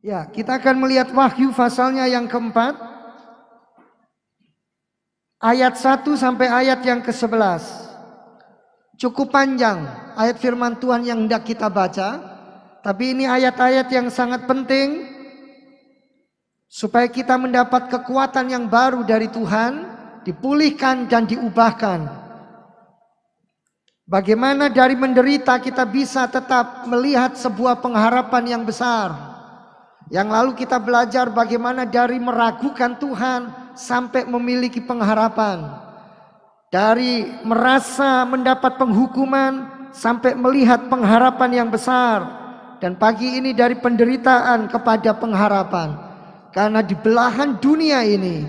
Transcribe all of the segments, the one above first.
Ya, kita akan melihat Wahyu pasalnya yang keempat, ayat 1 sampai ayat yang ke-11. Cukup panjang ayat firman Tuhan yang hendak kita baca, tapi ini ayat-ayat yang sangat penting supaya kita mendapat kekuatan yang baru dari Tuhan, dipulihkan dan diubahkan. Bagaimana dari menderita kita bisa tetap melihat sebuah pengharapan yang besar. Yang lalu kita belajar bagaimana dari meragukan Tuhan sampai memiliki pengharapan. Dari merasa mendapat penghukuman sampai melihat pengharapan yang besar. Dan pagi ini dari penderitaan kepada pengharapan. Karena di belahan dunia ini,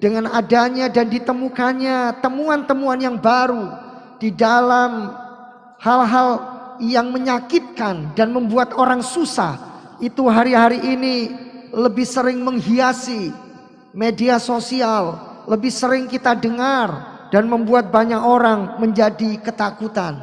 dengan adanya dan ditemukannya temuan-temuan yang baru di dalam hal-hal yang menyakitkan dan membuat orang susah, itu hari-hari ini lebih sering menghiasi media sosial, lebih sering kita dengar dan membuat banyak orang menjadi ketakutan.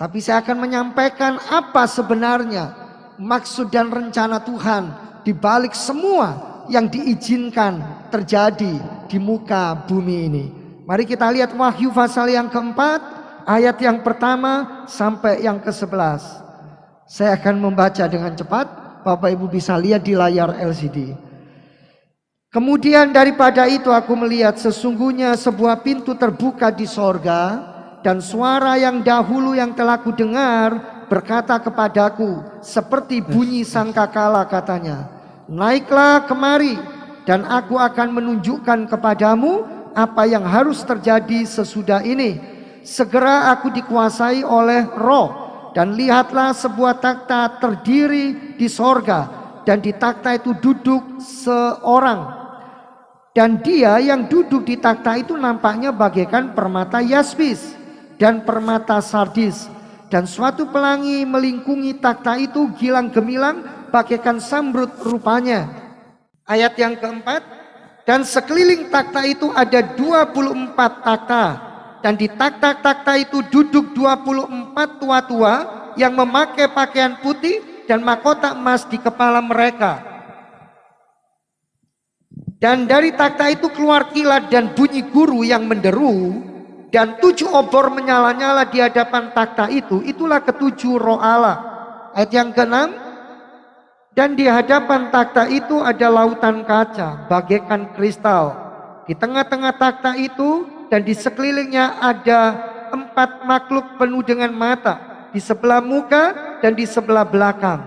Tapi saya akan menyampaikan apa sebenarnya maksud dan rencana Tuhan di balik semua yang diizinkan terjadi di muka bumi ini. Mari kita lihat Wahyu pasal yang keempat, ayat yang pertama sampai yang ke-11. Saya akan membaca dengan cepat, Bapak Ibu bisa lihat di layar LCD. Kemudian daripada itu aku melihat sesungguhnya sebuah pintu terbuka di sorga, dan suara yang dahulu yang telah kudengar berkata kepadaku seperti bunyi sangkakala, katanya, naiklah kemari dan aku akan menunjukkan kepadamu apa yang harus terjadi sesudah ini. Segera aku dikuasai oleh Roh, dan lihatlah sebuah takhta terdiri di sorga, dan di takhta itu duduk seorang. Dan dia yang duduk di takhta itu nampaknya bagaikan permata yaspis dan permata sardis. Dan suatu pelangi melingkungi takhta itu gilang gemilang bagaikan samrud rupanya. Ayat yang keempat, dan sekeliling takhta itu ada 24 takhta. Dan di takhta-takhta itu duduk 24 tua-tua yang memakai pakaian putih dan mahkota emas di kepala mereka. Dan dari takhta itu keluar kilat dan bunyi guru yang menderu, dan 7 obor menyala-nyala di hadapan takhta itu. Itulah ketujuh roh Allah. Ayat yang ke-6, dan di hadapan takhta itu ada lautan kaca bagaikan kristal. Di tengah-tengah takhta itu dan di sekelilingnya ada 4 makhluk penuh dengan mata, di sebelah muka dan di sebelah belakang.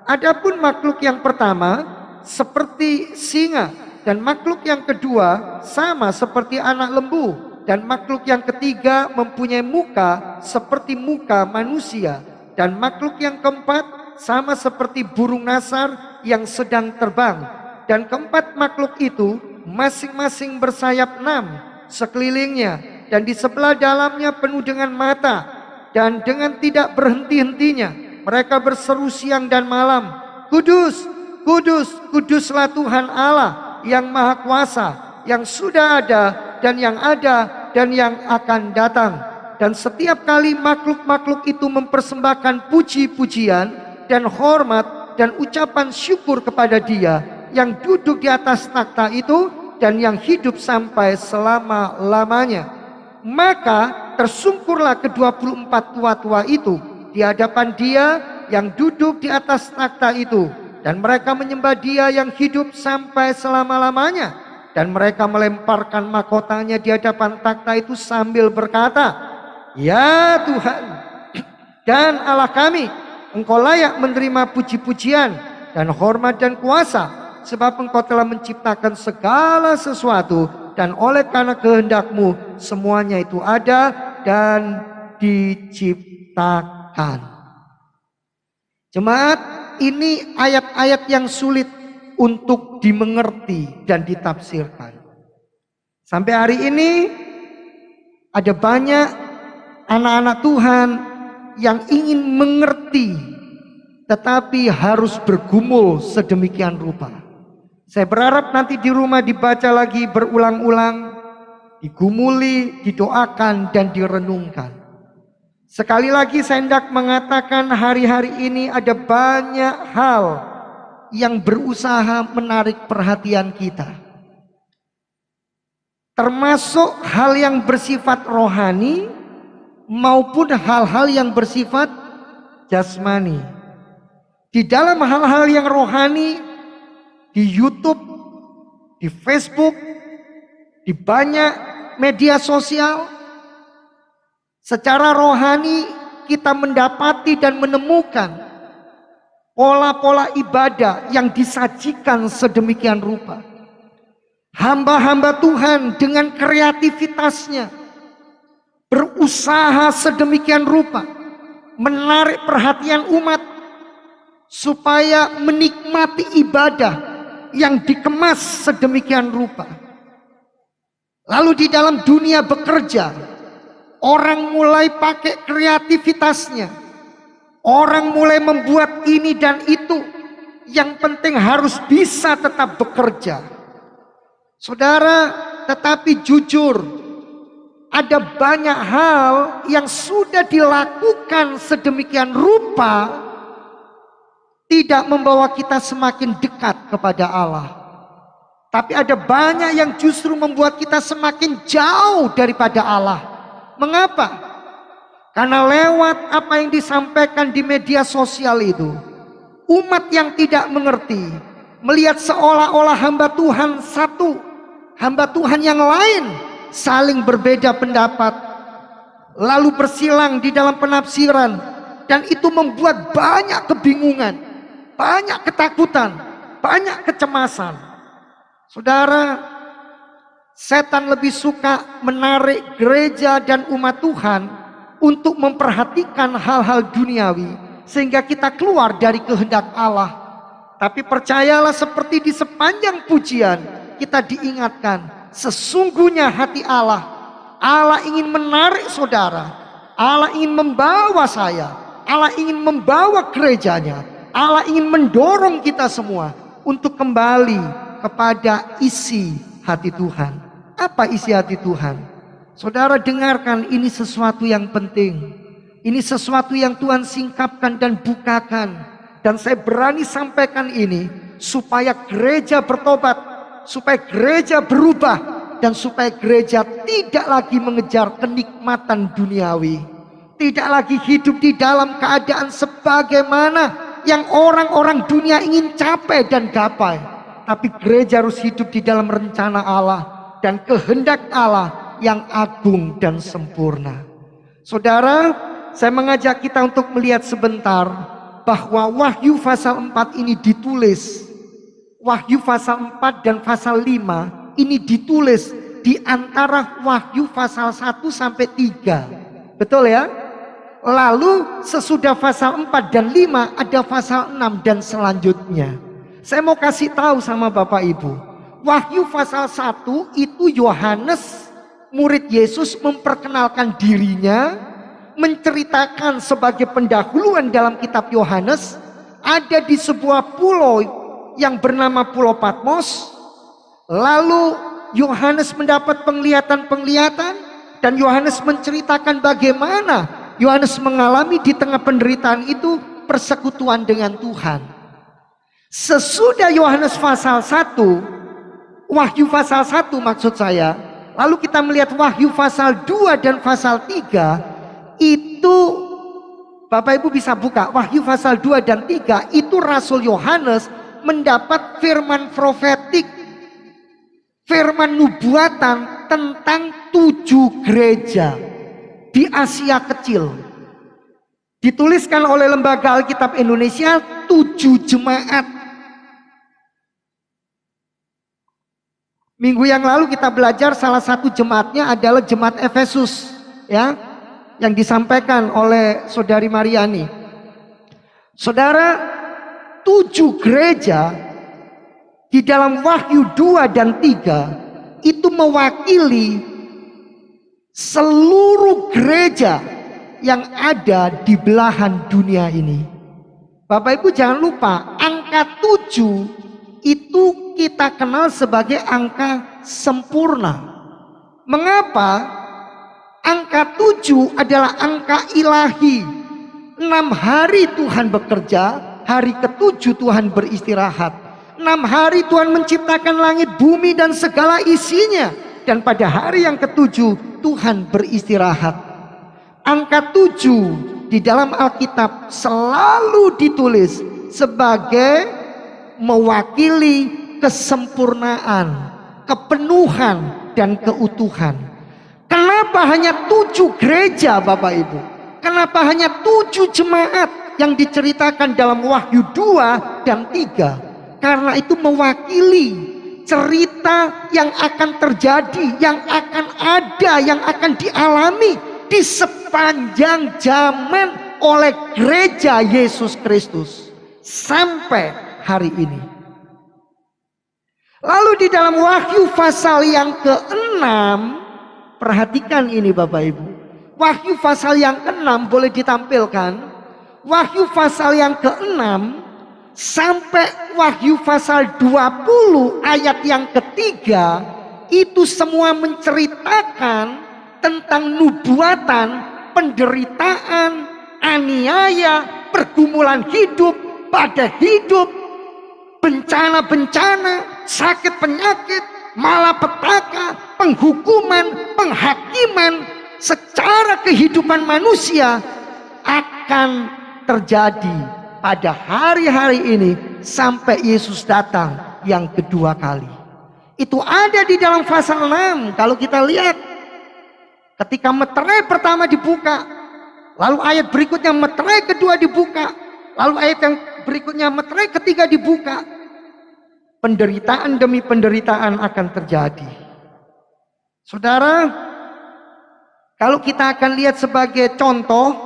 Adapun makhluk yang pertama seperti singa, dan makhluk yang kedua sama seperti anak lembu, dan makhluk yang ketiga mempunyai muka seperti muka manusia, dan makhluk yang keempat sama seperti burung nasar yang sedang terbang. Dan keempat makhluk itu masing-masing bersayap 6 sekelilingnya, dan di sebelah dalamnya penuh dengan mata, dan dengan tidak berhenti-hentinya mereka berseru siang dan malam, Kudus, Kudus, Kuduslah Tuhan Allah yang Maha Kuasa, yang sudah ada dan yang ada dan yang akan datang. Dan setiap kali makhluk-makhluk itu mempersembahkan puji-pujian dan hormat dan ucapan syukur kepada Dia yang duduk di atas takhta itu dan yang hidup sampai selama-lamanya. Maka tersungkurlah ke-24 tua-tua itu di hadapan Dia yang duduk di atas takhta itu, dan mereka menyembah Dia yang hidup sampai selama-lamanya. Dan mereka melemparkan mahkotanya di hadapan takhta itu sambil berkata, Ya Tuhan dan Allah kami, Engkau layak menerima puji-pujian dan hormat dan kuasa, sebab Engkau telah menciptakan segala sesuatu, dan oleh karena kehendak-Mu semuanya itu ada dan diciptakan. Jemaat, ini ayat-ayat yang sulit untuk dimengerti dan ditafsirkan. Sampai hari ini ada banyak anak-anak Tuhan yang ingin mengerti, tetapi harus bergumul sedemikian rupa. Saya berharap nanti di rumah dibaca lagi berulang-ulang, digumuli, didoakan dan direnungkan. Sekali lagi saya hendak mengatakan hari-hari ini ada banyak hal yang berusaha menarik perhatian kita. Termasuk hal yang bersifat rohani maupun hal-hal yang bersifat jasmani. Di dalam hal-hal yang rohani, di YouTube, di Facebook, di banyak media sosial, secara rohani kita mendapati dan menemukan pola-pola ibadah yang disajikan sedemikian rupa. Hamba-hamba Tuhan dengan kreativitasnya berusaha sedemikian rupa menarik perhatian umat supaya menikmati ibadah yang dikemas sedemikian rupa. Lalu di dalam dunia bekerja, orang mulai pakai kreativitasnya, orang mulai membuat ini dan itu. Yang penting harus bisa tetap bekerja. Saudara, tetapi jujur, ada banyak hal yang sudah dilakukan sedemikian rupa tidak membawa kita semakin dekat kepada Allah. Tapi ada banyak yang justru membuat kita semakin jauh daripada Allah. Mengapa? Karena lewat apa yang disampaikan di media sosial itu, umat yang tidak mengerti melihat seolah-olah hamba Tuhan satu, hamba Tuhan yang lain saling berbeda pendapat, lalu bersilang di dalam penafsiran, dan itu membuat banyak kebingungan, banyak ketakutan, banyak kecemasan. Saudara, setan lebih suka menarik gereja dan umat Tuhan untuk memperhatikan hal-hal duniawi sehingga kita keluar dari kehendak Allah. Tapi percayalah, seperti di sepanjang pujian kita diingatkan, sesungguhnya hati Allah, Allah ingin menarik saudara, Allah ingin membawa saya, Allah ingin membawa gerejanya, Allah ingin mendorong kita semua untuk kembali kepada isi hati Tuhan. Apa isi hati Tuhan? Saudara dengarkan, ini sesuatu yang penting. Ini sesuatu yang Tuhan singkapkan dan bukakan. Dan saya berani sampaikan ini supaya gereja bertobat, supaya gereja berubah, dan supaya gereja tidak lagi mengejar kenikmatan duniawi, tidak lagi hidup di dalam keadaan sebagaimana yang orang-orang dunia ingin capai dan gapai. Tapi gereja harus hidup di dalam rencana Allah dan kehendak Allah yang agung dan sempurna. Saudara, saya mengajak kita untuk melihat sebentar bahwa Wahyu pasal 4 ini ditulis, Wahyu pasal 4 dan pasal 5 ini ditulis di antara Wahyu pasal 1 sampai 3. Betul ya? Lalu sesudah pasal 4 dan 5 ada pasal 6 dan selanjutnya. Saya mau kasih tahu sama Bapak Ibu, Wahyu pasal 1 itu Yohanes, murid Yesus, memperkenalkan dirinya, menceritakan sebagai pendahuluan dalam kitab Yohanes, ada di sebuah pulau yang bernama Pulau Patmos. Lalu Yohanes mendapat penglihatan-penglihatan, dan Yohanes menceritakan bagaimana Yohanes mengalami di tengah penderitaan itu persekutuan dengan Tuhan. Sesudah Yohanes pasal 1, Wahyu pasal 1 maksud saya, lalu kita melihat Wahyu pasal 2 dan pasal 3, itu Bapak Ibu bisa buka Wahyu pasal 2 dan 3, itu Rasul Yohanes mendapat firman profetik, firman nubuatan tentang 7 gereja di Asia Kecil. Dituliskan oleh Lembaga Alkitab Indonesia 7 jemaat. Minggu yang lalu kita belajar salah satu jemaatnya adalah jemaat Efesus, ya, yang disampaikan oleh Saudari Mariani. Saudara, 7 gereja di dalam Wahyu 2 dan 3 itu mewakili seluruh gereja yang ada di belahan dunia ini. Bapak Ibu jangan lupa, angka 7 itu kita kenal sebagai angka sempurna. Mengapa? Angka 7 adalah angka ilahi. 6 hari Tuhan bekerja, hari ketujuh Tuhan beristirahat. 6 hari Tuhan menciptakan langit, bumi dan segala isinya. Dan pada hari yang ketujuh Tuhan beristirahat. Angka 7 di dalam Alkitab selalu ditulis sebagai mewakili kesempurnaan, kepenuhan dan keutuhan. Kenapa hanya 7 gereja Bapak Ibu? Kenapa hanya 7 jemaat yang diceritakan dalam Wahyu 2 dan 3? Karena itu mewakili cerita yang akan terjadi, yang akan ada, yang akan dialami di sepanjang zaman oleh gereja Yesus Kristus sampai hari ini. Lalu di dalam Wahyu pasal yang ke-6, perhatikan ini Bapak Ibu. Wahyu pasal yang ke-6 boleh ditampilkan. Wahyu pasal yang ke-6 sampai Wahyu pasal 20 ayat yang ketiga, itu semua menceritakan tentang nubuatan, penderitaan, aniaya, pergumulan hidup, badai hidup, bencana-bencana, sakit penyakit, malapetaka, penghukuman, penghakiman secara kehidupan manusia akan terjadi pada hari-hari ini sampai Yesus datang yang kedua kali. Itu ada di dalam pasal 6. Kalau kita lihat ketika meterai pertama dibuka, lalu ayat berikutnya meterai kedua dibuka, lalu ayat yang berikutnya meterai ketiga dibuka, penderitaan demi penderitaan akan terjadi. Saudara, kalau kita akan lihat sebagai contoh,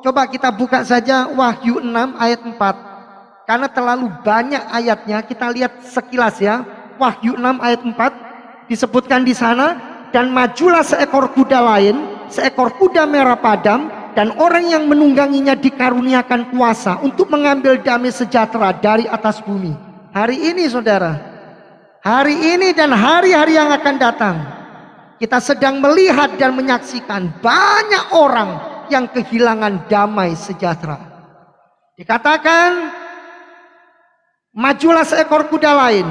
coba kita buka saja Wahyu 6 ayat 4. Karena terlalu banyak ayatnya, kita lihat sekilas ya. Wahyu 6 ayat 4 disebutkan di sana, dan majulah seekor kuda lain, seekor kuda merah padam, dan orang yang menungganginya dikaruniakan kuasa untuk mengambil damai sejahtera dari atas bumi. Hari ini saudara, hari ini dan hari-hari yang akan datang, kita sedang melihat dan menyaksikan banyak orang yang kehilangan damai sejahtera. Dikatakan, majulah seekor kuda lain,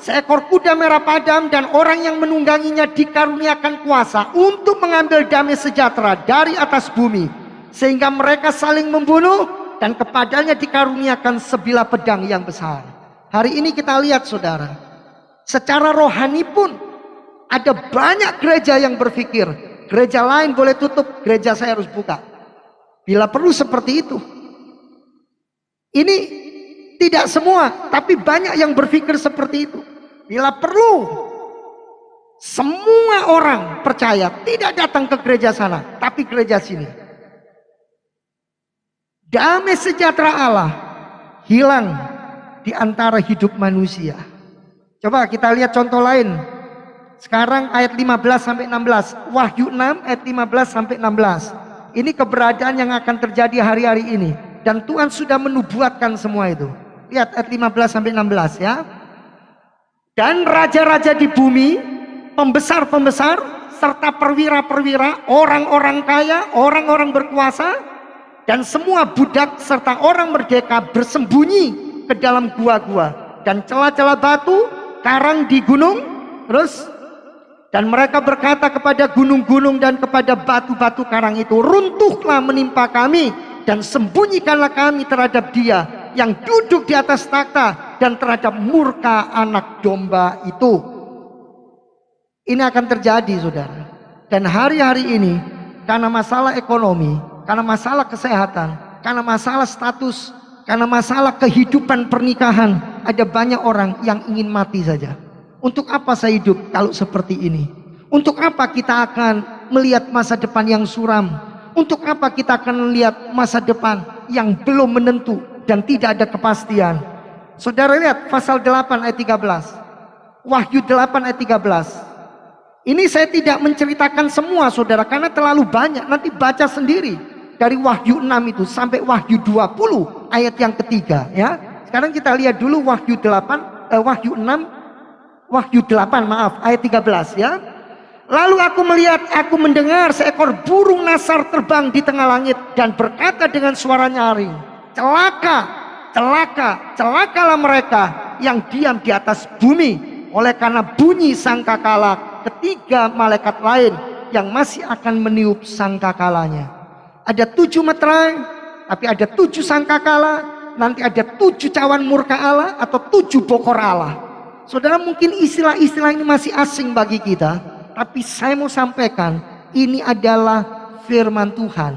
seekor kuda merah padam, dan orang yang menungganginya dikaruniakan kuasa untuk mengambil damai sejahtera dari atas bumi, sehingga mereka saling membunuh, dan kepadanya dikaruniakan sebilah pedang yang besar. Hari ini kita lihat saudara, secara rohani pun ada banyak gereja yang berpikir, gereja lain boleh tutup, gereja saya harus buka. Bila perlu seperti itu. Ini tidak semua, tapi banyak yang berpikir seperti itu. Bila perlu, semua orang percaya tidak datang ke gereja sana, tapi gereja sini. Damai sejahtera Allah hilang di antara hidup manusia. Coba kita lihat contoh lain. Sekarang ayat 15 sampai 16. Wahyu 6 ayat 15 sampai 16. Ini keberadaan yang akan terjadi hari-hari ini. Dan Tuhan sudah menubuatkan semua itu. Lihat ayat 15 sampai 16 ya. Dan raja-raja di bumi, pembesar-pembesar, serta perwira-perwira, orang-orang kaya, orang-orang berkuasa, dan semua budak serta orang merdeka bersembunyi ke dalam gua-gua dan celah-celah batu, karang di gunung. Terus, dan mereka berkata kepada gunung-gunung dan kepada batu-batu karang itu, runtuhlah menimpa kami dan sembunyikanlah kami terhadap Dia yang duduk di atas takhta dan terhadap murka anak domba itu. Ini akan terjadi saudara. Dan hari-hari ini karena masalah ekonomi, karena masalah kesehatan, karena masalah status, karena masalah kehidupan pernikahan, ada banyak orang yang ingin mati saja. Untuk apa saya hidup kalau seperti ini? Untuk apa kita akan melihat masa depan yang suram? Untuk apa kita akan melihat masa depan yang belum menentu dan tidak ada kepastian? Saudara lihat pasal 8 ayat 13. Wahyu 8 ayat 13. Ini saya tidak menceritakan semua saudara, karena terlalu banyak. Nanti baca sendiri dari Wahyu 6 itu sampai Wahyu 20 ayat yang ketiga ya. Sekarang kita lihat dulu Wahyu 8, Wahyu 6, Wahyu 8 maaf ayat 13 ya. Lalu aku mendengar seekor burung nasar terbang di tengah langit dan berkata dengan suara nyaring, celaka, celakalah mereka yang diam di atas bumi, oleh karena bunyi sangkakala ketiga malaikat lain yang masih akan meniup sangkakalanya. Ada 7 meterai, tapi ada 7 sangkakala, nanti ada 7 cawan murka Allah atau 7 bokor Allah. Saudara, mungkin istilah-istilah ini masih asing bagi kita, tapi saya mau sampaikan, ini adalah firman Tuhan,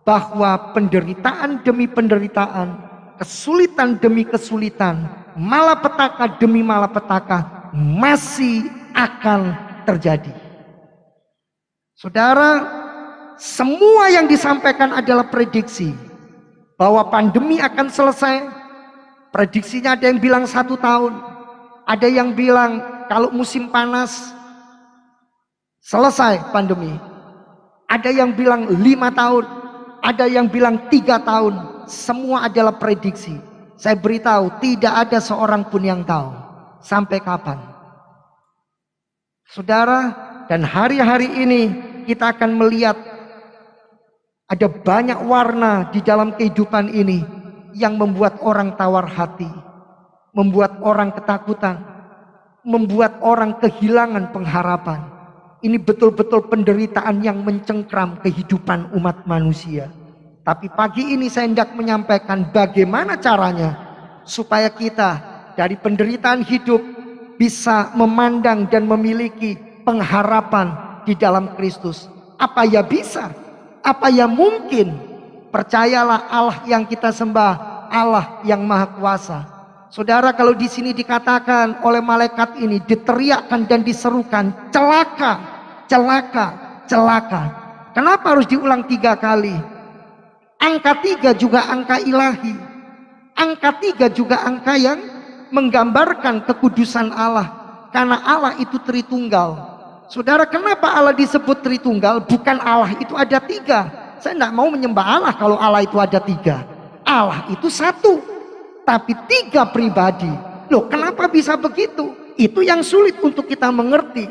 bahwa penderitaan demi penderitaan, kesulitan demi kesulitan, malapetaka demi malapetaka masih akan terjadi. Saudara, semua yang disampaikan adalah prediksi bahwa pandemi akan selesai. Prediksinya ada yang bilang 1 tahun, ada yang bilang kalau musim panas selesai pandemi, ada yang bilang 5 tahun, ada yang bilang 3 tahun. Semua adalah prediksi. Saya beritahu, tidak ada seorang pun yang tahu sampai kapan. Saudara, dan hari-hari ini kita akan melihat ada banyak warna di dalam kehidupan ini yang membuat orang tawar hati, membuat orang ketakutan, membuat orang kehilangan pengharapan. Ini betul-betul penderitaan yang mencengkram kehidupan umat manusia. Tapi pagi ini saya hendak menyampaikan bagaimana caranya supaya kita dari penderitaan hidup bisa memandang dan memiliki pengharapan di dalam Kristus. Apa ya bisa? Apa ya mungkin? Percayalah, Allah yang kita sembah, Allah yang Maha Kuasa. Saudara, kalau di sini dikatakan oleh malaikat ini, diteriakkan dan diserukan, celaka, celaka, celaka. Kenapa harus diulang 3 kali? Angka 3 juga angka ilahi. Angka 3 juga angka yang menggambarkan kekudusan Allah. Karena Allah itu Tritunggal. Saudara, kenapa Allah disebut Tritunggal? Bukan Allah itu ada 3. Saya tidak mau menyembah Allah kalau Allah itu ada 3. Allah itu 1, tapi 3 pribadi. Loh, kenapa bisa begitu? Itu yang sulit untuk kita mengerti.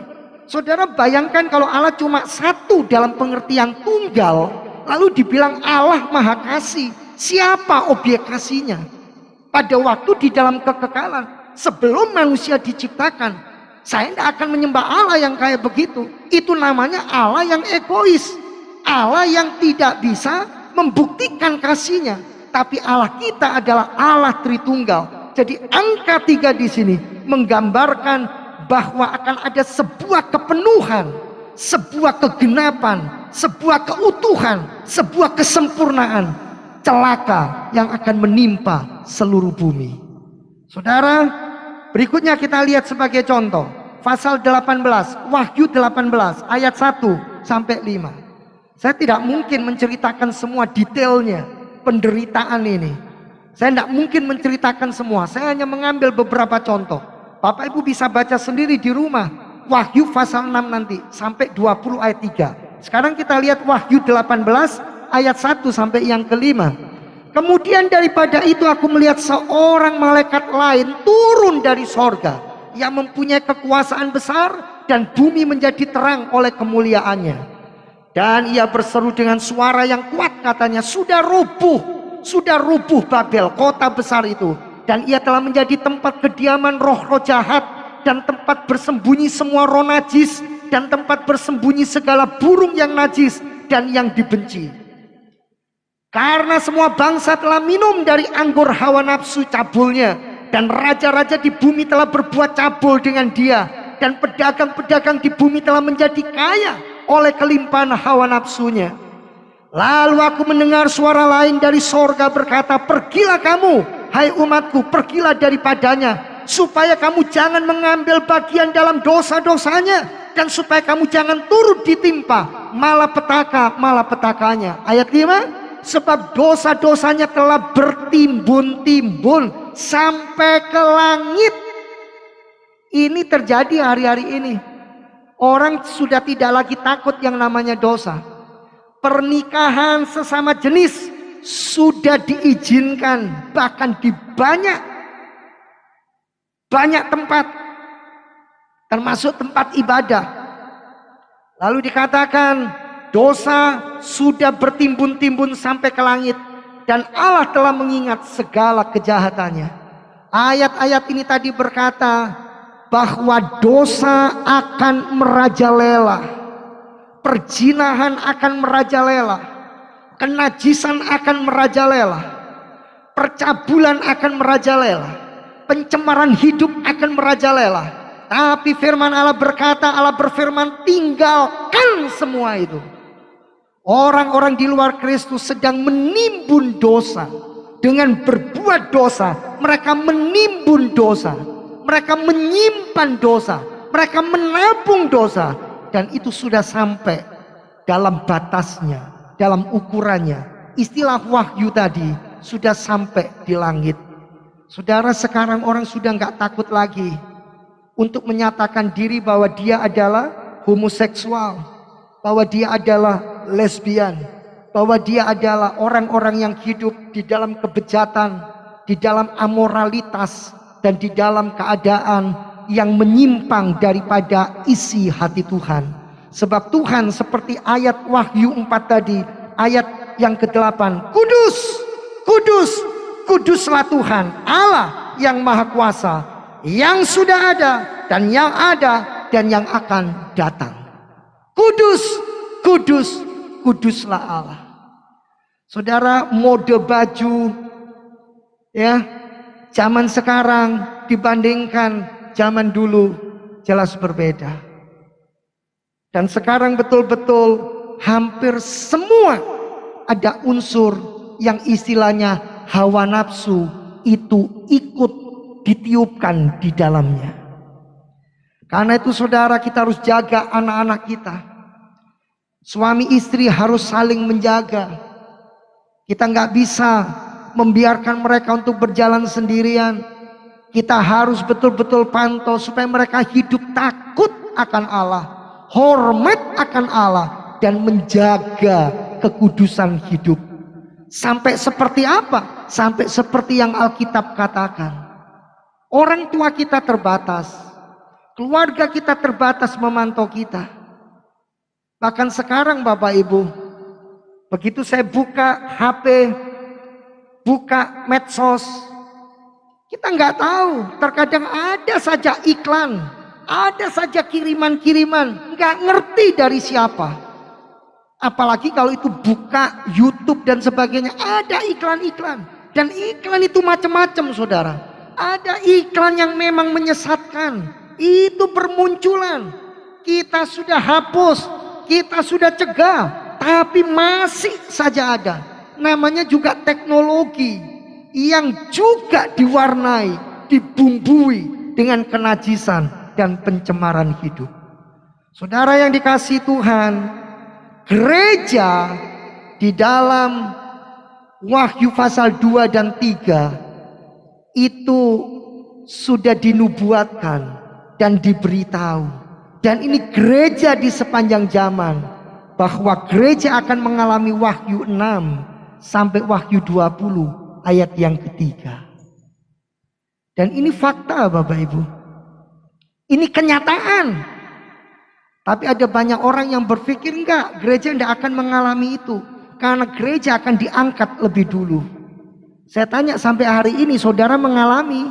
Saudara, bayangkan kalau Allah cuma 1 dalam pengertian tunggal, lalu dibilang Allah Maha Kasih. Siapa objek kasihnya? Pada waktu di dalam kekekalan, sebelum manusia diciptakan, saya tidak akan menyembah Allah yang kayak begitu. Itu namanya Allah yang egois, Allah yang tidak bisa membuktikan kasihnya. Tapi Allah kita adalah Allah Tritunggal. Jadi angka 3 di sini menggambarkan bahwa akan ada sebuah kepenuhan, sebuah kegenapan, sebuah keutuhan, sebuah kesempurnaan, celaka yang akan menimpa seluruh bumi. Saudara, berikutnya kita lihat sebagai contoh pasal 18, Wahyu 18 ayat 1 sampai 5. Saya tidak mungkin menceritakan semua detailnya penderitaan ini. Saya tidak mungkin menceritakan semua. Saya hanya mengambil beberapa contoh. Bapak Ibu bisa baca sendiri di rumah. Wahyu pasal 6 nanti sampai 20 ayat 3. Sekarang kita lihat Wahyu 18 ayat 1 sampai yang kelima. Kemudian daripada itu aku melihat seorang malaikat lain turun dari sorga, yang mempunyai kekuasaan besar, dan bumi menjadi terang oleh kemuliaannya. Dan ia berseru dengan suara yang kuat, katanya, sudah rubuh Babel, kota besar itu. Dan ia telah menjadi tempat kediaman roh-roh jahat, dan tempat bersembunyi semua roh najis, dan tempat bersembunyi segala burung yang najis dan yang dibenci. Karena semua bangsa telah minum dari anggur hawa nafsu cabulnya, dan raja-raja di bumi telah berbuat cabul dengan dia, dan pedagang-pedagang di bumi telah menjadi kaya oleh kelimpahan hawa nafsunya. Lalu aku mendengar suara lain dari sorga berkata, pergilah kamu, hai umatku, pergilah daripadanya, supaya kamu jangan mengambil bagian dalam dosa-dosanya, dan supaya kamu jangan turut ditimpa malapetaka-malapetakanya. Ayat 5, sebab dosa-dosanya telah bertimbun-timbun sampai ke langit. Ini terjadi hari-hari ini. Orang sudah tidak lagi takut yang namanya dosa. Pernikahan sesama jenis sudah diizinkan, bahkan di banyak tempat, termasuk tempat ibadah. Lalu dikatakan dosa sudah bertimbun-timbun sampai ke langit. dan Allah telah mengingat segala kejahatannya. Ayat-ayat ini tadi berkata bahwa dosa akan merajalela, perzinahan akan merajalela, kenajisan akan merajalela, percabulan akan merajalela, pencemaran hidup akan merajalela. Tapi firman Allah berkata, Allah berfirman, tinggalkan semua itu. Orang-orang di luar Kristus sedang menimbun dosa. Dengan berbuat dosa, mereka menimbun dosa, mereka menyimpan dosa, mereka menabung dosa, dan itu sudah sampai dalam batasnya, dalam ukurannya. Istilah wahyu tadi sudah sampai di langit. Saudara, sekarang orang sudah nggak takut lagi untuk menyatakan diri bahwa dia adalah homoseksual, bahwa dia adalah lesbian, bahwa dia adalah orang-orang yang hidup di dalam kebejatan, di dalam amoralitas, dan di dalam keadaan yang menyimpang daripada isi hati Tuhan. Sebab Tuhan seperti ayat Wahyu 4 tadi, ayat yang ke-8, kudus, kudus, kuduslah Tuhan Allah yang Maha Kuasa, yang sudah ada dan yang akan datang. Kudus, kudus, kuduslah Allah. Saudara, mode baju ya zaman sekarang dibandingkan zaman dulu jelas berbeda. Dan sekarang betul-betul hampir semua ada unsur yang istilahnya hawa nafsu itu ikut ditiupkan di dalamnya. Karena itu saudara, kita harus jaga anak-anak kita. Suami istri harus saling menjaga. Kita nggak bisa membiarkan mereka untuk berjalan sendirian. Kita harus betul-betul pantau supaya mereka hidup takut akan Allah, hormat akan Allah, dan menjaga kekudusan hidup. Sampai seperti apa? Sampai seperti yang Alkitab katakan. Orang tua kita terbatas, keluarga kita terbatas memantau kita. Bahkan sekarang Bapak Ibu, begitu saya buka HP, buka medsos, kita nggak tahu, terkadang ada saja iklan, ada saja kiriman-kiriman, nggak ngerti dari siapa. Apalagi kalau itu buka YouTube dan sebagainya, ada iklan-iklan. Dan iklan itu macam-macam saudara. Ada iklan yang memang menyesatkan, itu bermunculan. Kita sudah hapus, kita sudah cegah, tapi masih saja ada. Namanya juga teknologi yang juga diwarnai, dibumbui dengan kenajisan dan pencemaran hidup. Saudara yang dikasihi Tuhan, gereja di dalam Wahyu pasal 2 dan 3 itu sudah dinubuatkan dan diberitahu. Dan ini gereja di sepanjang zaman, bahwa gereja akan mengalami Wahyu 6 sampai Wahyu 20 ayat yang ketiga. Dan ini fakta Bapak Ibu, ini kenyataan. Tapi ada banyak orang yang berpikir enggak, gereja tidak akan mengalami itu, karena gereja akan diangkat lebih dulu. Saya tanya, sampai hari ini saudara mengalami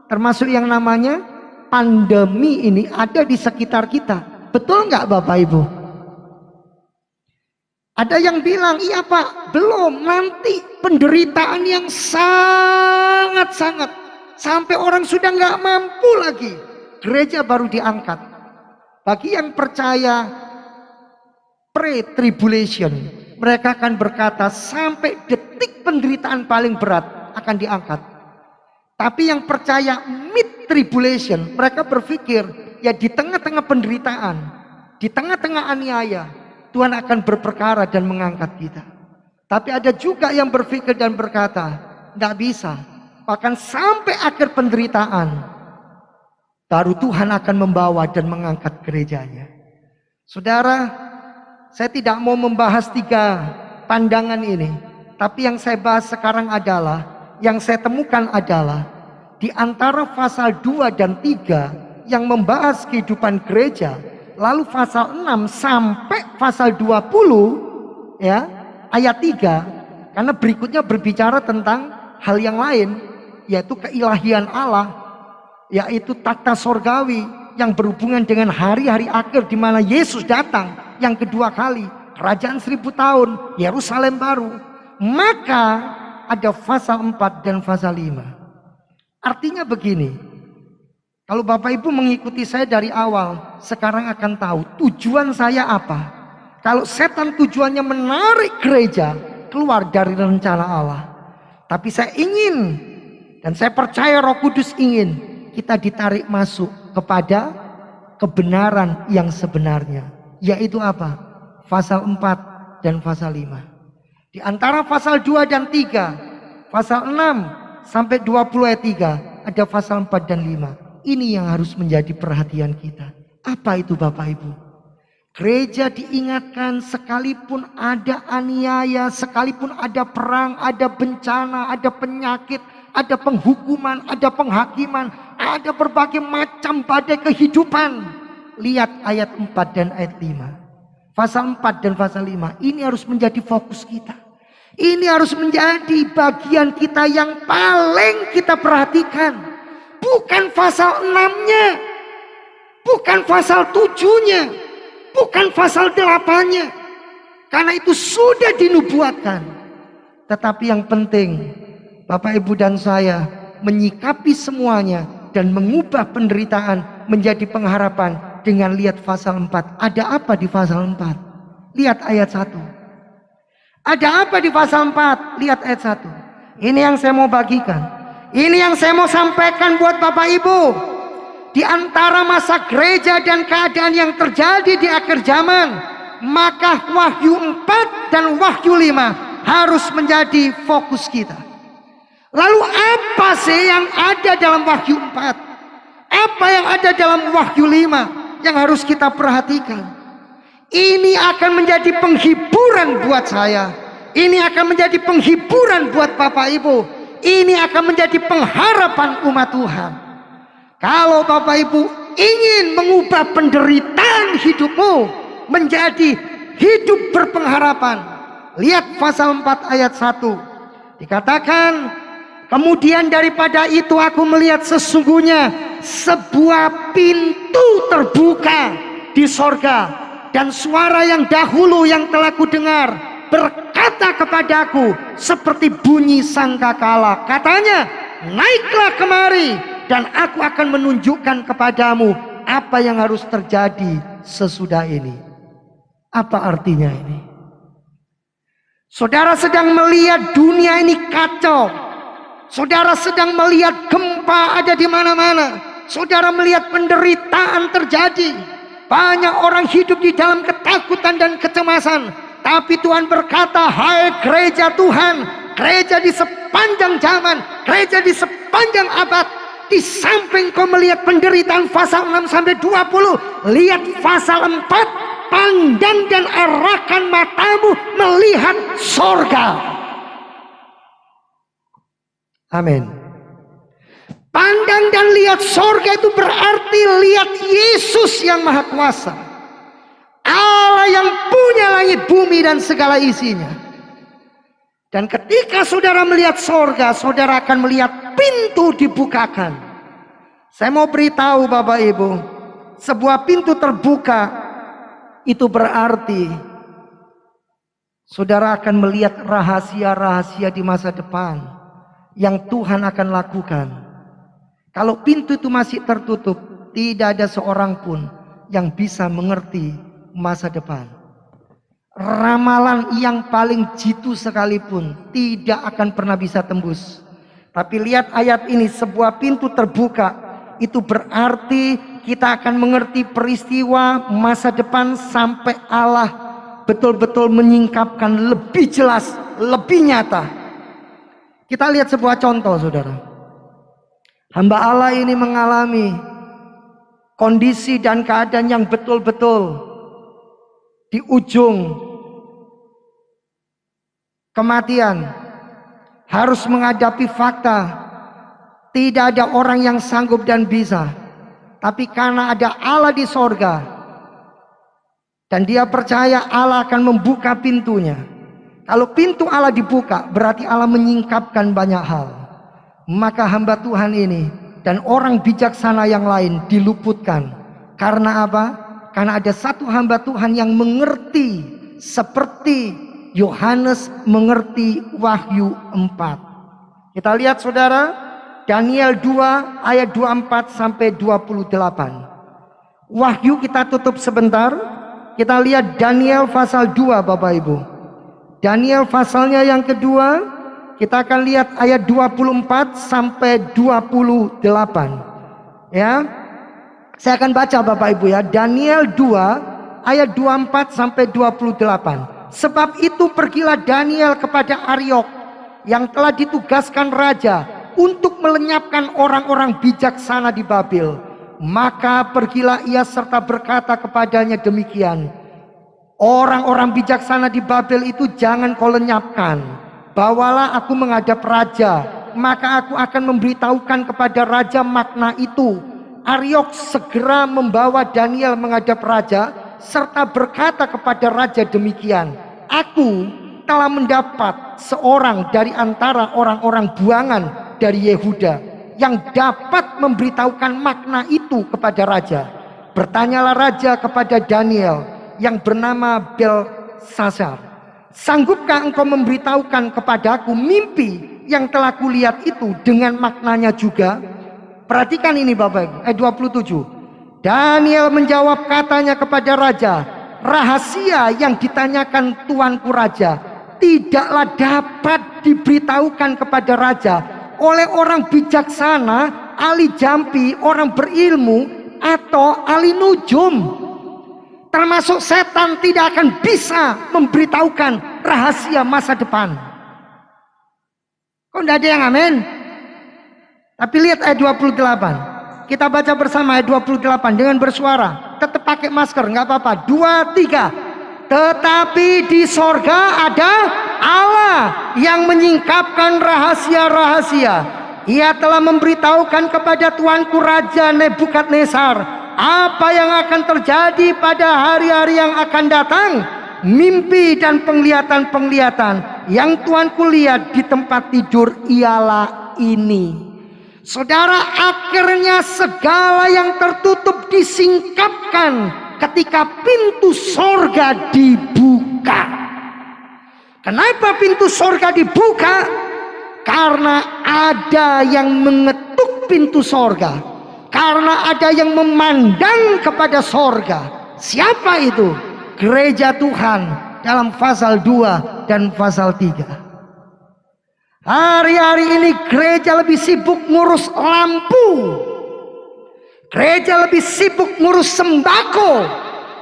termasuk yang namanya pandemi ini ada di sekitar kita, betul enggak Bapak Ibu? Ada yang bilang, iya Pak, belum, nanti penderitaan yang sangat-sangat sampai orang sudah nggak mampu lagi, gereja baru diangkat. Bagi yang percaya pre-tribulation, mereka akan berkata sampai detik penderitaan paling berat akan diangkat. Tapi yang percaya mid-tribulation, mereka berpikir ya di tengah-tengah penderitaan, di tengah-tengah aniaya, Tuhan akan berperkara dan mengangkat kita. Tapi ada juga yang berpikir dan berkata, tidak bisa. Bahkan sampai akhir penderitaan, baru Tuhan akan membawa dan mengangkat gerejanya. Saudara, saya tidak mau membahas 3 pandangan ini. Tapi yang saya bahas sekarang adalah, yang saya temukan adalah, di antara pasal 2 dan 3 yang membahas kehidupan gereja, lalu pasal 6 sampai pasal 20 ya, ayat 3, Karena berikutnya berbicara tentang hal yang lain, yaitu keilahian Allah, yaitu takhta sorgawi yang berhubungan dengan hari-hari akhir di mana Yesus datang yang kedua kali, kerajaan 1000 tahun, Yerusalem baru. Maka ada pasal 4 dan pasal 5. Artinya begini, kalau Bapak Ibu mengikuti saya dari awal, sekarang akan tahu tujuan saya apa. Kalau setan tujuannya menarik gereja keluar dari rencana Allah. Tapi saya ingin, dan saya percaya Roh Kudus ingin, kita ditarik masuk kepada kebenaran yang sebenarnya. Yaitu apa? Pasal 4 dan pasal 5. Di antara pasal 2 dan 3, pasal 6 sampai 20 ayat 3, ada pasal 4 dan 5. Ini yang harus menjadi perhatian kita. Apa itu Bapak Ibu? Gereja diingatkan sekalipun ada aniaya, sekalipun ada perang, ada bencana, ada penyakit, ada penghukuman, ada penghakiman, ada berbagai macam badai kehidupan. Lihat ayat 4 dan ayat 5. Pasal 4 dan pasal 5 ini harus menjadi fokus kita. Ini harus menjadi bagian kita yang paling kita perhatikan. Bukan pasal 6-nya, bukan pasal 7-nya, bukan pasal 8-nya. Karena itu sudah dinubuatkan. Tetapi yang penting Bapak Ibu dan saya menyikapi semuanya dan mengubah penderitaan menjadi pengharapan dengan lihat pasal 4. Ada apa di pasal 4? Lihat ayat 1. Ada apa di pasal 4? Lihat ayat 1. Ini yang saya mau bagikan. Ini yang saya mau sampaikan buat Bapak Ibu. Di antara masa gereja dan keadaan yang terjadi di akhir zaman, maka Wahyu 4 dan Wahyu 5 harus menjadi fokus kita. Lalu apa sih yang ada dalam Wahyu 4? Apa yang ada dalam Wahyu 5 yang harus kita perhatikan? Ini akan menjadi penghiburan buat saya. Ini akan menjadi penghiburan buat Bapak Ibu. Ini akan menjadi pengharapan umat Tuhan. Kalau Bapak Ibu ingin mengubah penderitaan hidupmu menjadi hidup berpengharapan, lihat pasal 4 ayat 1. Dikatakan, kemudian daripada itu aku melihat sesungguhnya sebuah pintu terbuka di sorga, dan suara yang dahulu yang telah kudengar berkata kepadaku seperti bunyi sangkakala. Katanya, naiklah kemari dan aku akan menunjukkan kepadamu apa yang harus terjadi sesudah ini. Apa artinya ini? Saudara sedang melihat dunia ini kacau. Saudara sedang melihat gempa ada di mana-mana. Saudara melihat penderitaan terjadi. Banyak orang hidup di dalam ketakutan dan kecemasan. Tapi Tuhan berkata, hai gereja Tuhan, gereja di sepanjang zaman, gereja di sepanjang abad, di samping kau melihat penderitaan pasal 6 sampai 20, lihat pasal 4, pandang dan arahkan matamu melihat sorga. Amin. Pandang dan lihat sorga itu berarti lihat Yesus yang Maha Kuasa, Allah yang punya langit bumi dan segala isinya. Dan ketika saudara melihat sorga, saudara akan melihat pintu dibukakan. Saya mau beritahu Bapak Ibu, sebuah pintu terbuka itu berarti saudara akan melihat rahasia-rahasia di masa depan yang Tuhan akan lakukan. Kalau pintu itu masih tertutup, tidak ada seorang pun yang bisa mengerti masa depan. Ramalan yang paling jitu sekalipun tidak akan pernah bisa tembus. Tapi lihat ayat ini, sebuah pintu terbuka, itu berarti kita akan mengerti peristiwa masa depan sampai Allah betul-betul menyingkapkan lebih jelas, lebih nyata. Kita lihat sebuah contoh, saudara. Hamba Allah ini mengalami kondisi dan keadaan yang betul-betul di ujung kematian, harus menghadapi fakta tidak ada orang yang sanggup dan bisa. Tapi karena ada Allah di sorga dan dia percaya Allah akan membuka pintunya. Kalau pintu Allah dibuka, berarti Allah menyingkapkan banyak hal. Maka hamba Tuhan ini dan orang bijaksana yang lain diluputkan. Karena apa? Karena ada satu hamba Tuhan yang mengerti seperti Yohanes mengerti Wahyu 4. Kita lihat saudara, Daniel 2 ayat 24 sampai 28. Wahyu kita tutup sebentar. Kita lihat Daniel pasal 2 Bapak Ibu. Daniel pasalnya yang kedua, kita akan lihat ayat 24 sampai 28. Ya. Saya akan baca Bapak Ibu ya. Daniel 2 ayat 24 sampai 28. Sebab itu pergilah Daniel kepada Ariok yang telah ditugaskan raja untuk melenyapkan orang-orang bijaksana di Babel. Maka pergilah ia serta berkata kepadanya demikian. Orang-orang bijaksana di Babel itu jangan kau lenyapkan. Bawalah aku menghadap raja, maka aku akan memberitahukan kepada raja makna itu. Ariok segera membawa Daniel menghadap raja, serta berkata kepada raja demikian. Aku telah mendapat seorang dari antara orang-orang buangan dari Yehuda yang dapat memberitahukan makna itu kepada raja. Bertanyalah raja kepada Daniel yang bernama Belsasar, sanggupkah engkau memberitahukan kepadaku mimpi yang telah kulihat itu dengan maknanya juga? Perhatikan ini Bapak, ayat 27. Daniel menjawab katanya kepada raja, rahasia yang ditanyakan tuanku raja tidaklah dapat diberitahukan kepada raja oleh orang bijaksana, ahli jampi, orang berilmu, atau ahli nujum. Termasuk setan tidak akan bisa memberitahukan rahasia masa depan. Kok tidak ada yang amin? Tapi lihat ayat 28. Kita baca bersama ayat 28 dengan bersuara. Tetap pakai masker, nggak apa-apa. 2, 3. Tetapi di sorga ada Allah yang menyingkapkan rahasia-rahasia. Ia telah memberitahukan kepada tuanku Raja Nebukadnezar apa yang akan terjadi pada hari-hari yang akan datang. Mimpi dan penglihatan-penglihatan yang tuanku lihat di tempat tidur ialah ini. Saudara, akhirnya segala yang tertutup disingkapkan ketika pintu sorga dibuka. Kenapa pintu sorga dibuka? Karena ada yang mengetuk pintu sorga. Karena ada yang memandang kepada sorga. Siapa itu? Gereja Tuhan dalam pasal 2 dan pasal 3. Hari-hari ini gereja lebih sibuk ngurus lampu. Gereja lebih sibuk ngurus sembako.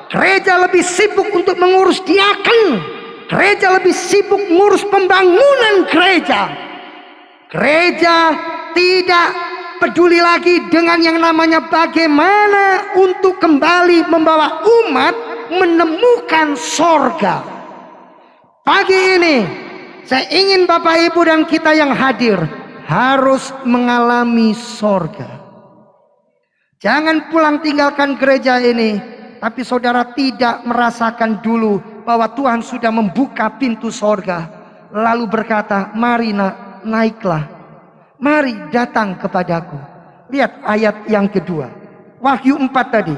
Gereja lebih sibuk untuk mengurus diaken. Gereja lebih sibuk ngurus pembangunan gereja. Gereja tidak peduli lagi dengan yang namanya bagaimana untuk kembali membawa umat menemukan sorga. Pagi ini saya ingin Bapak Ibu dan kita yang hadir harus mengalami sorga. Jangan pulang tinggalkan gereja ini, tapi saudara tidak merasakan dulu bahwa Tuhan sudah membuka pintu sorga, lalu berkata, mari naiklah. Mari datang kepadaku. Lihat ayat yang kedua. Wahyu 4 tadi.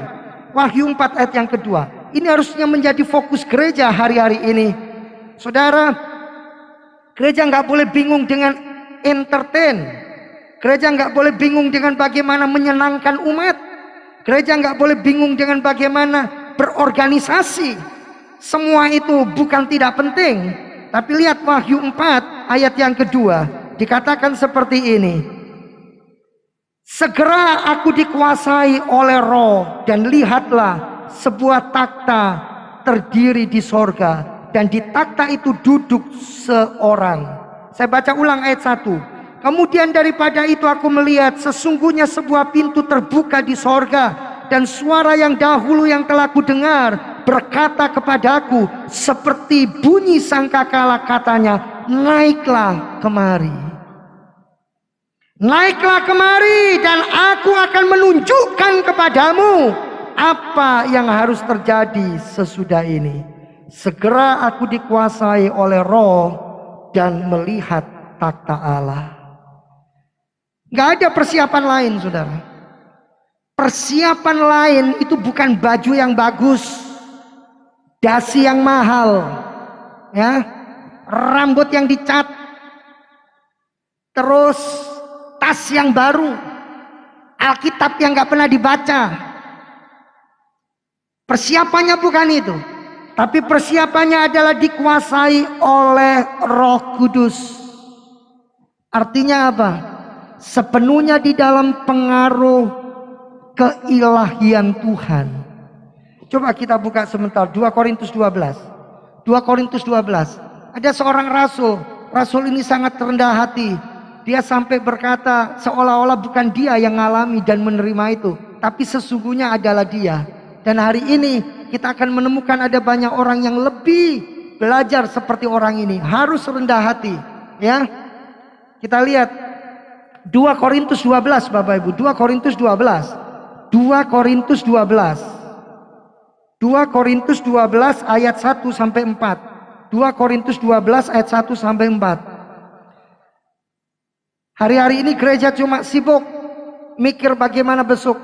Wahyu 4 ayat yang kedua. Ini harusnya menjadi fokus gereja hari-hari ini. Saudara, gereja nggak boleh bingung dengan entertain. Gereja nggak boleh bingung dengan bagaimana menyenangkan umat. Gereja nggak boleh bingung dengan bagaimana berorganisasi. Semua itu bukan tidak penting. Tapi lihat Wahyu 4 ayat yang kedua. Dikatakan seperti ini. Segera aku dikuasai oleh roh, dan lihatlah sebuah takhta terdiri di sorga, dan di takhta itu duduk seorang. Saya baca ulang ayat 1. Kemudian daripada itu aku melihat sesungguhnya sebuah pintu terbuka di sorga, dan suara yang dahulu yang telah kudengar berkata kepadaku seperti bunyi sangkakala, katanya, naiklah kemari. Naiklah kemari dan aku akan menunjukkan kepadamu apa yang harus terjadi sesudah ini. Segera aku dikuasai oleh roh dan melihat takhta Allah. Gak ada persiapan lain, saudara. Persiapan lain itu bukan baju yang bagus, dasi yang mahal, ya, rambut yang dicat, terus tas yang baru, Alkitab yang gak pernah dibaca. Persiapannya bukan itu, tapi persiapannya adalah dikuasai oleh Roh Kudus. Artinya apa? Sepenuhnya di dalam pengaruh keilahian Tuhan. Coba kita buka sebentar 2 Korintus 12. 2 Korintus 12. Ada seorang rasul. Rasul ini sangat rendah hati. Dia sampai berkata seolah-olah bukan dia yang mengalami dan menerima itu, tapi sesungguhnya adalah dia. Dan hari ini kita akan menemukan ada banyak orang yang lebih belajar seperti orang ini. Harus rendah hati, ya. Kita lihat 2 Korintus 12, Bapak Ibu. 2 Korintus 12. 2 Korintus 12. 2 Korintus 12 ayat 1 sampai 4. 2 Korintus 12 ayat 1 sampai 4. Hari-hari ini gereja cuma sibuk mikir bagaimana besok.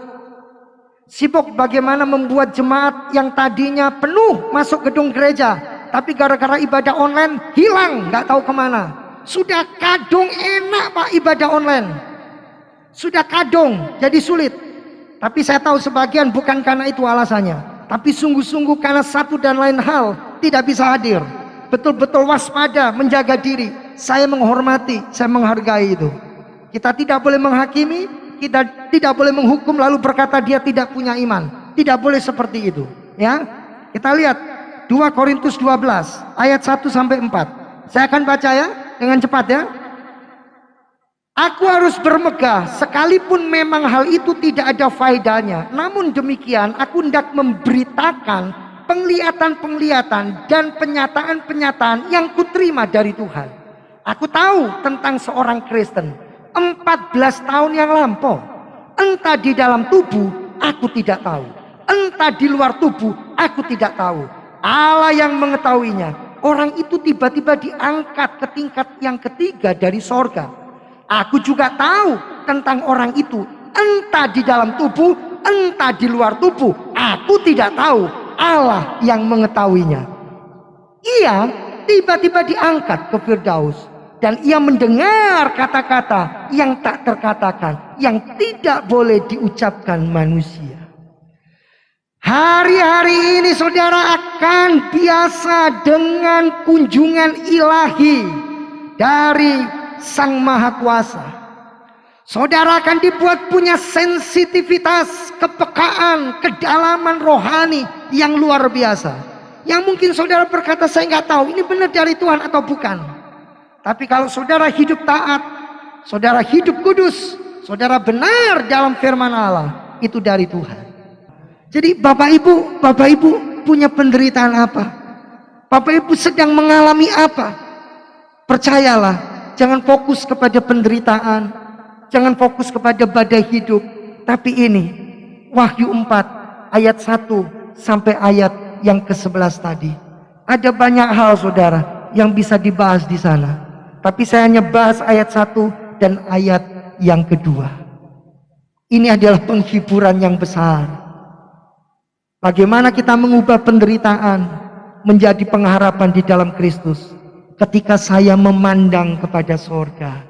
Sibuk bagaimana membuat jemaat yang tadinya penuh masuk gedung gereja, tapi gara-gara ibadah online hilang, nggak tahu kemana. Sudah kadung enak Pak ibadah online. Sudah kadung jadi sulit. Tapi saya tahu sebagian bukan karena itu alasannya, tapi sungguh-sungguh karena satu dan lain hal tidak bisa hadir. Betul-betul waspada, menjaga diri. Saya menghormati, saya menghargai itu. Kita tidak boleh menghakimi, kita tidak boleh menghukum lalu berkata dia tidak punya iman. Tidak boleh seperti itu, ya. Kita lihat 2 Korintus 12 ayat 1 sampai 4. Saya akan baca ya dengan cepat ya. Aku harus bermegah sekalipun memang hal itu tidak ada faedahnya. Namun demikian aku hendak memberitakan penglihatan-penglihatan dan penyataan-penyataan yang kuterima dari Tuhan. Aku tahu tentang seorang Kristen 14 tahun yang lampau. Entah di dalam tubuh aku tidak tahu, entah di luar tubuh aku tidak tahu. Allah yang mengetahuinya. Orang itu tiba-tiba diangkat ke tingkat yang ketiga dari sorga. Aku juga tahu tentang orang itu, entah di dalam tubuh, entah di luar tubuh. Aku tidak tahu, Allah yang mengetahuinya. Ia tiba-tiba diangkat ke Firdaus. Dan ia mendengar kata-kata yang tak terkatakan, yang tidak boleh diucapkan manusia. Hari-hari ini saudara akan biasa dengan kunjungan ilahi dari Sang Maha Kuasa. Saudara akan dibuat punya sensitivitas, kepekaan, kedalaman rohani yang luar biasa. Yang mungkin saudara berkata saya nggak tahu ini benar dari Tuhan atau bukan. Tapi kalau saudara hidup taat, saudara hidup kudus, saudara benar dalam firman Allah, itu dari Tuhan. Jadi Bapak Ibu punya penderitaan apa? Bapak Ibu sedang mengalami apa? Percayalah. Jangan fokus kepada penderitaan, jangan fokus kepada badai hidup. Tapi ini Wahyu 4 ayat 1 sampai ayat yang ke-11 tadi. Ada banyak hal saudara yang bisa dibahas di sana. Tapi saya hanya bahas ayat 1 dan ayat yang kedua. Ini adalah penghiburan yang besar. Bagaimana kita mengubah penderitaan menjadi pengharapan di dalam Kristus. Ketika saya memandang kepada sorga,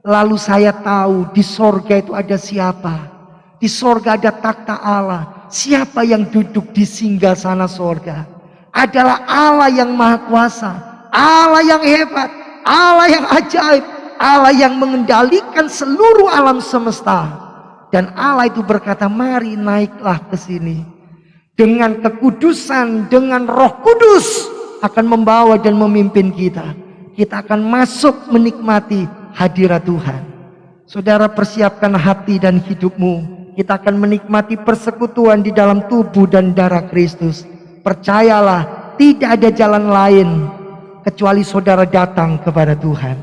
lalu saya tahu di sorga itu ada siapa. Di sorga ada takhta Allah. Siapa yang duduk di singgasana sorga? Adalah Allah yang maha kuasa, Allah yang hebat, Allah yang ajaib, Allah yang mengendalikan seluruh alam semesta. Dan Allah itu berkata, mari naiklah ke sini. Dengan kekudusan, dengan Roh Kudus akan membawa dan memimpin kita. Kita akan masuk menikmati hadirat Tuhan. Saudara persiapkan hati dan hidupmu. Kita akan menikmati persekutuan di dalam tubuh dan darah Kristus. Percayalah, tidak ada jalan lain kecuali saudara datang kepada Tuhan.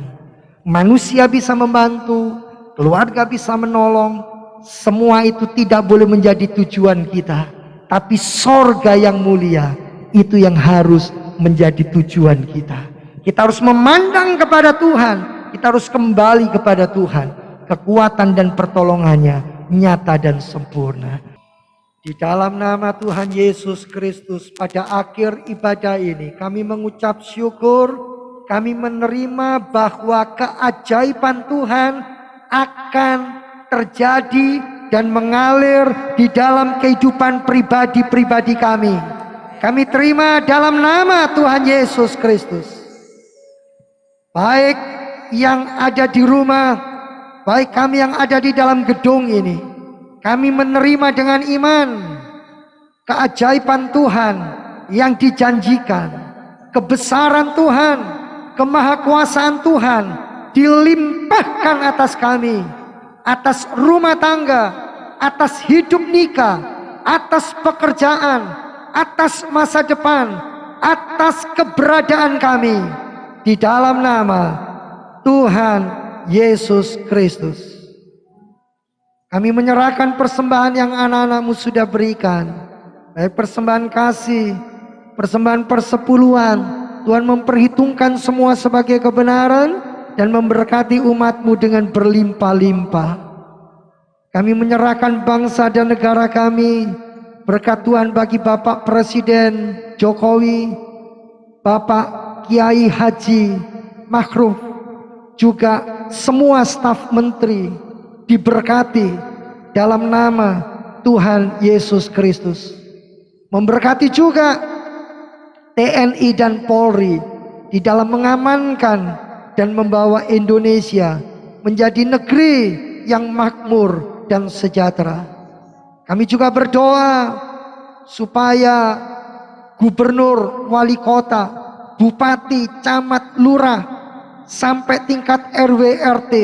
Manusia bisa membantu, keluarga bisa menolong. Semua itu tidak boleh menjadi tujuan kita. Tapi sorga yang mulia itu yang harus menjadi tujuan kita. Kita harus memandang kepada Tuhan. Kita harus kembali kepada Tuhan. Kekuatan dan pertolongannya nyata dan sempurna. Di dalam nama Tuhan Yesus Kristus, pada akhir ibadah ini kami mengucap syukur. Kami menerima bahwa keajaiban Tuhan akan terjadi dan mengalir di dalam kehidupan pribadi-pribadi kami. Kami terima dalam nama Tuhan Yesus Kristus. Baik yang ada di rumah, baik kami yang ada di dalam gedung ini, kami menerima dengan iman keajaiban Tuhan yang dijanjikan, kebesaran Tuhan, kemahakuasaan Tuhan dilimpahkan atas kami, atas rumah tangga, atas hidup nikah, atas pekerjaan, atas masa depan, atas keberadaan kami di dalam nama Tuhan Yesus Kristus. Kami menyerahkan persembahan yang anak-anakmu sudah berikan, baik persembahan kasih, persembahan persepuluhan. Tuhan memperhitungkan semua sebagai kebenaran dan memberkati umatmu dengan berlimpah-limpah. Kami menyerahkan bangsa dan negara kami. Berkat Tuhan bagi Bapak Presiden Jokowi, Bapak Kiai Haji Ma'ruf, juga semua staf menteri diberkati dalam nama Tuhan Yesus Kristus. Memberkati juga TNI dan Polri di dalam mengamankan dan membawa Indonesia menjadi negeri yang makmur dan sejahtera. Kami juga berdoa supaya gubernur, wali kota, bupati, camat, lurah, sampai tingkat RW RT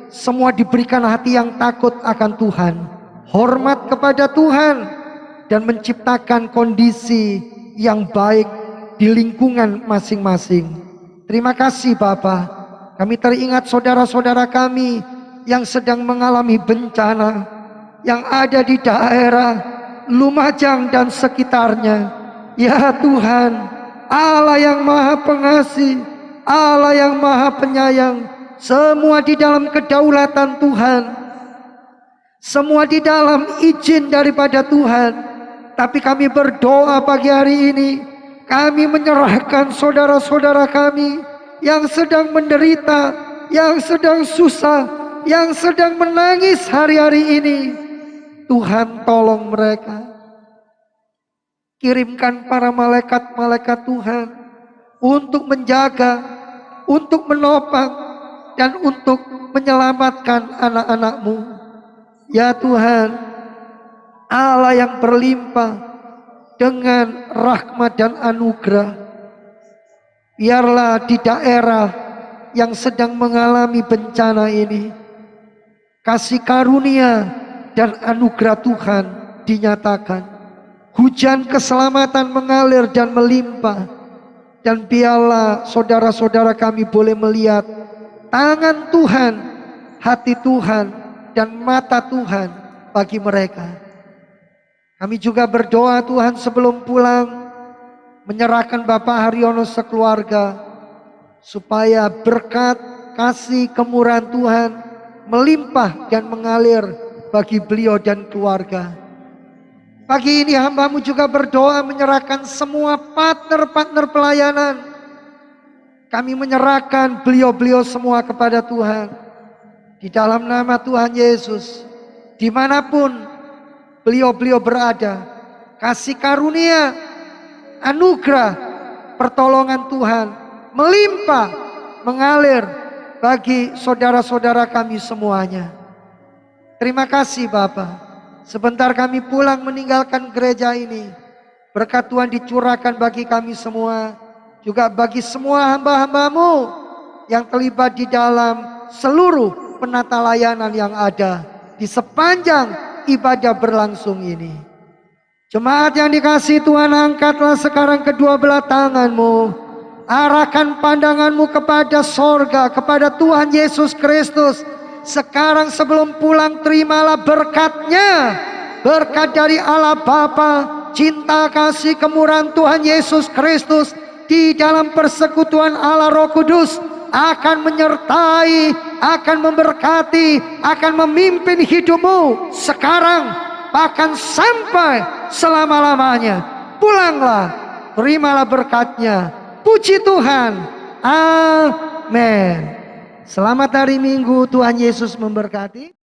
semua diberikan hati yang takut akan Tuhan, hormat kepada Tuhan, dan menciptakan kondisi yang baik di lingkungan masing-masing. Terima kasih Bapa. Kami teringat saudara-saudara kami yang sedang mengalami bencana, yang ada di daerah Lumajang dan sekitarnya. Ya Tuhan, Allah yang Maha Pengasih, Allah yang Maha Penyayang, semua di dalam kedaulatan Tuhan, semua di dalam izin daripada Tuhan. Tapi kami berdoa pagi hari ini, kami menyerahkan saudara-saudara kami yang sedang menderita, yang sedang susah, yang sedang menangis hari-hari ini. Tuhan tolong mereka. Kirimkan para malaikat-malaikat Tuhan untuk menjaga, untuk menopang, dan untuk menyelamatkan anak-anak-Mu. Ya Tuhan, Allah yang berlimpah dengan rahmat dan anugerah, biarlah di daerah yang sedang mengalami bencana ini, kasih karunia dan anugerah Tuhan dinyatakan. Hujan keselamatan mengalir dan melimpah, dan biarlah saudara-saudara kami boleh melihat tangan Tuhan, hati Tuhan, dan mata Tuhan bagi mereka. Kami juga berdoa Tuhan sebelum pulang, menyerahkan Bapak Haryono sekeluarga, supaya berkat, kasih, kemurahan Tuhan melimpah dan mengalir bagi beliau dan keluarga. Pagi ini hamba-Mu juga berdoa menyerahkan semua partner-partner pelayanan. Kami menyerahkan beliau-beliau semua kepada Tuhan. Di dalam nama Tuhan Yesus, dimanapun beliau-beliau berada, kasih karunia, anugerah, pertolongan Tuhan melimpah, mengalir bagi saudara-saudara kami semuanya. Terima kasih Bapa. Sebentar kami pulang meninggalkan gereja ini, berkat Tuhan dicurahkan bagi kami semua, juga bagi semua hamba-hamba-Mu yang terlibat di dalam seluruh penata layanan yang ada di sepanjang ibadah berlangsung ini. Jemaat yang dikasihi Tuhan, angkatlah sekarang kedua belah tangan-Mu, arahkan pandangan-Mu kepada sorga, kepada Tuhan Yesus Kristus. Sekarang sebelum pulang, terimalah berkat-Nya, berkat dari Allah Bapa, cinta kasih kemurahan Tuhan Yesus Kristus, di dalam persekutuan Allah Roh Kudus akan menyertai, akan memberkati, akan memimpin hidupmu sekarang bahkan sampai selama-lamanya. Pulanglah, terimalah berkatnya. Puji Tuhan. Amin. Selamat hari Minggu, Tuhan Yesus memberkati.